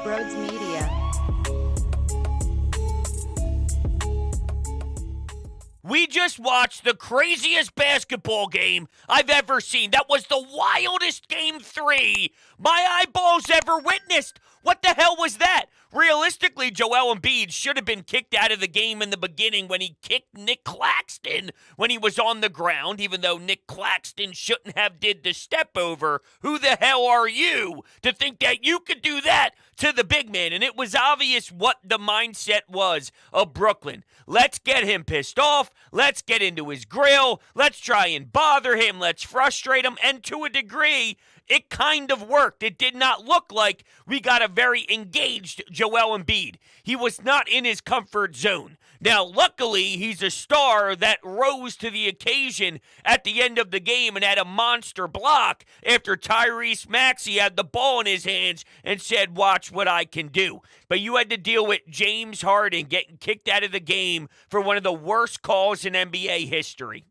Brodes Media. We just watched the craziest basketball game I've ever seen. That was the wildest Game 3 my eyeballs ever witnessed. What the hell was that? Realistically, Joel Embiid should have been kicked out of the game in the beginning when he kicked Nick Claxton when he was on the ground, even though Nick Claxton shouldn't have did the step over. Who the hell are you to think that you could do that to the big man? And it was obvious what the mindset was of Brooklyn. Let's get him pissed off. Let's get into his grill. Let's try and bother him. Let's frustrate him. And to a degree, it kind of worked. It did not look like we got a very engaged Joel Embiid. He was not in his comfort zone. Now, luckily, he's a star that rose to the occasion at the end of the game and had a monster block after Tyrese Maxey had the ball in his hands and said, "Watch what I can do." But you had to deal with James Harden getting kicked out of the game for one of the worst calls in NBA history.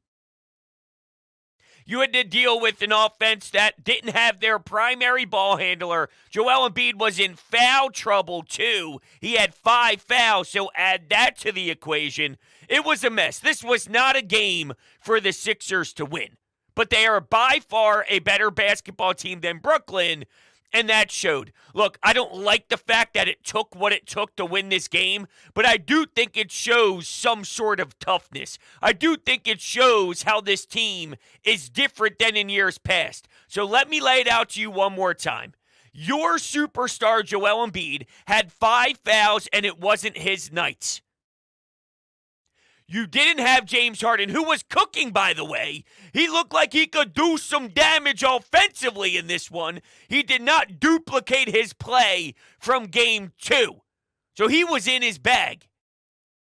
You had to deal with an offense that didn't have their primary ball handler. Joel Embiid was in foul trouble, too. He had 5 fouls, so add that to the equation. It was a mess. This was not a game for the Sixers to win. But they are by far a better basketball team than Brooklyn, and that showed. Look, I don't like the fact that it took what it took to win this game, but I do think it shows some sort of toughness. I do think it shows how this team is different than in years past. So let me lay it out to you one more time. Your superstar, Joel Embiid, had 5 fouls, and it wasn't his night. You didn't have James Harden, who was cooking, by the way. He looked like he could do some damage offensively in this one. He did not duplicate his play from Game 2. So he was in his bag.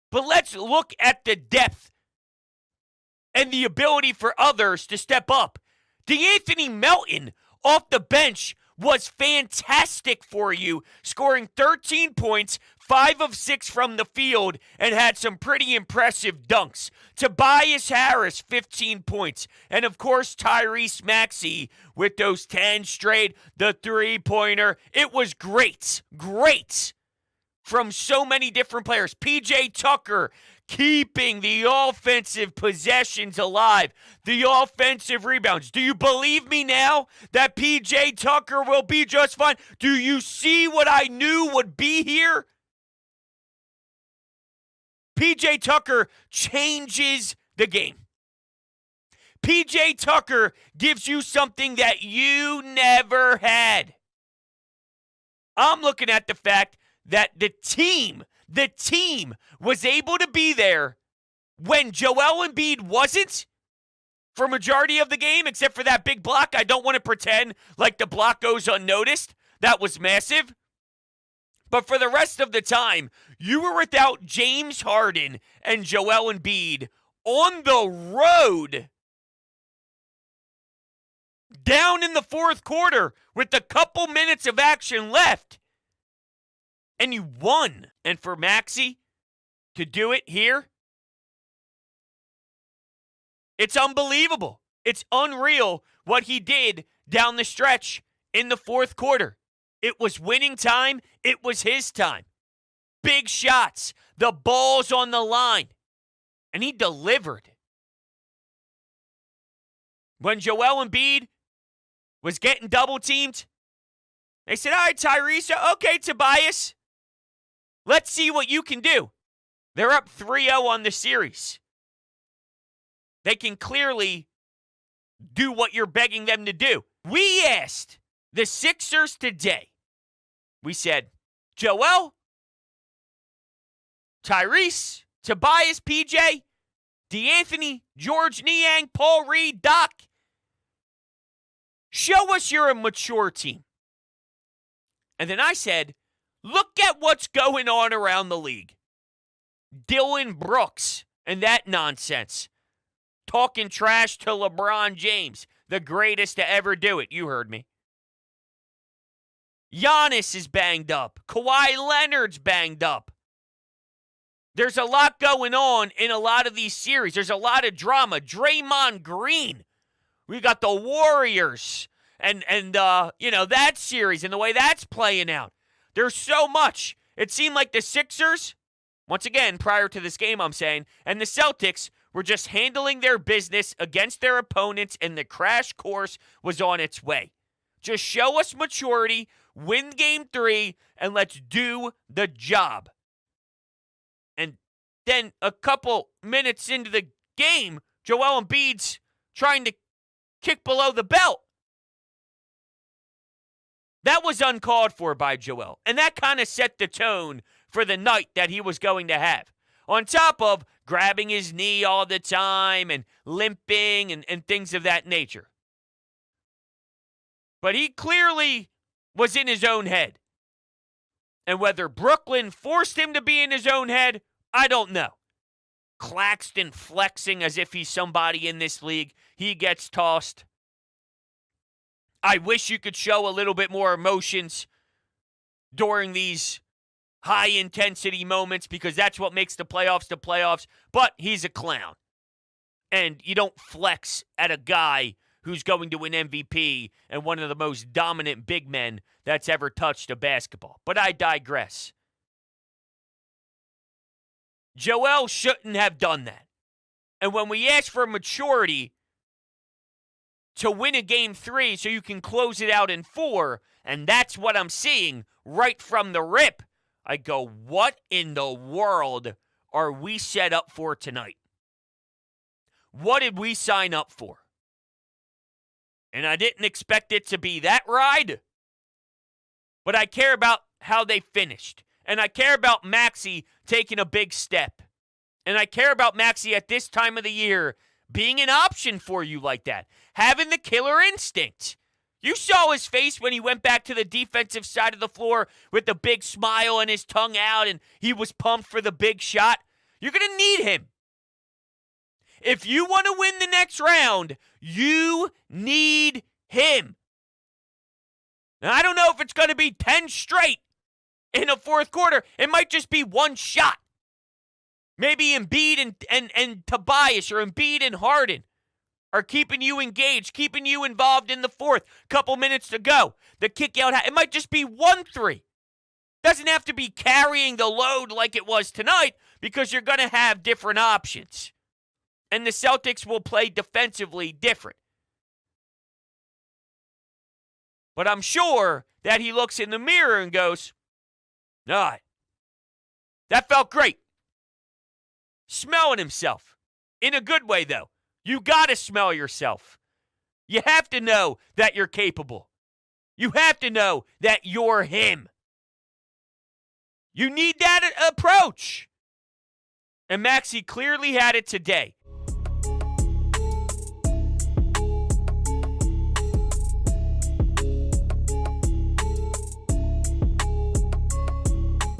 But let's look at the depth and the ability for others to step up. DeAnthony Melton off the bench was fantastic for you, scoring 13 points, 5 of 6 from the field, and had some pretty impressive dunks. Tobias Harris, 15 points. And, of course, Tyrese Maxey with those 10 straight, the three-pointer. It was great, great from so many different players. P.J. Tucker keeping the offensive possessions alive, the offensive rebounds. Do you believe me now that P.J. Tucker will be just fine? Do you see what I knew would be here? P.J. Tucker changes the game. P.J. Tucker gives you something that you never had. I'm looking at the fact that the team was able to be there when Joel Embiid wasn't for majority of the game, except for that big block. I don't want to pretend like the block goes unnoticed. That was massive. But for the rest of the time, you were without James Harden and Joel Embiid on the road down in the fourth quarter with a couple minutes of action left. And you won. And for Maxey to do it here, it's unbelievable. It's unreal what he did down the stretch in the fourth quarter. It was winning time. It was his time. Big shots. The ball's on the line. And he delivered. When Joel Embiid was getting double-teamed, they said, "All right, Tyrese, okay, Tobias. Let's see what you can do." They're up 3-0 on the series. They can clearly do what you're begging them to do. We asked the Sixers today. We said, Joel, Tyrese, Tobias, PJ, DeAnthony, George Niang, Paul Reed, Doc, show us you're a mature team. And then I said, look at what's going on around the league. Dylan Brooks and that nonsense. Talking trash to LeBron James, the greatest to ever do it. You heard me. Giannis is banged up. Kawhi Leonard's banged up. There's a lot going on in a lot of these series. There's a lot of drama. Draymond Green. We got the Warriors and that series and the way that's playing out. There's so much. It seemed like the Sixers, once again, prior to this game I'm saying, and the Celtics were just handling their business against their opponents, and the crash course was on its way. Just show us maturity, win game 3, and let's do the job. And then a couple minutes into the game, Joel Embiid's trying to kick below the belt. That was uncalled for by Joel, and that kind of set the tone for the night that he was going to have. On top of grabbing his knee all the time and limping and things of that nature. But he clearly was in his own head. And whether Brooklyn forced him to be in his own head, I don't know. Claxton flexing as if he's somebody in this league. He gets tossed. I wish you could show a little bit more emotions during these high-intensity moments because that's what makes the playoffs, but he's a clown. And you don't flex at a guy who's going to win MVP and one of the most dominant big men that's ever touched a basketball. But I digress. Joel shouldn't have done that. And when we ask for maturity to win a game 3 so you can close it out in 4, and that's what I'm seeing right from the rip, I go, what in the world are we set up for tonight? What did we sign up for? And I didn't expect it to be that ride, but I care about how they finished. And I care about Maxey taking a big step. And I care about Maxey at this time of the year being an option for you like that. Having the killer instinct. You saw his face when he went back to the defensive side of the floor with the big smile and his tongue out, and he was pumped for the big shot. You're going to need him. If you want to win the next round, you need him. Now, I don't know if it's going to be 10 straight in a fourth quarter. It might just be one shot. Maybe Embiid and Tobias or Embiid and Harden are keeping you engaged, keeping you involved in the fourth. Couple minutes to go. The kick out, it might just be 1-3. Doesn't have to be carrying the load like it was tonight because you're going to have different options. And the Celtics will play defensively different. But I'm sure that he looks in the mirror and goes, all right, that felt great. Smelling himself. In a good way, though. You got to smell yourself. You have to know that you're capable. You have to know that you're him. You need that approach. And Maxey clearly had it today.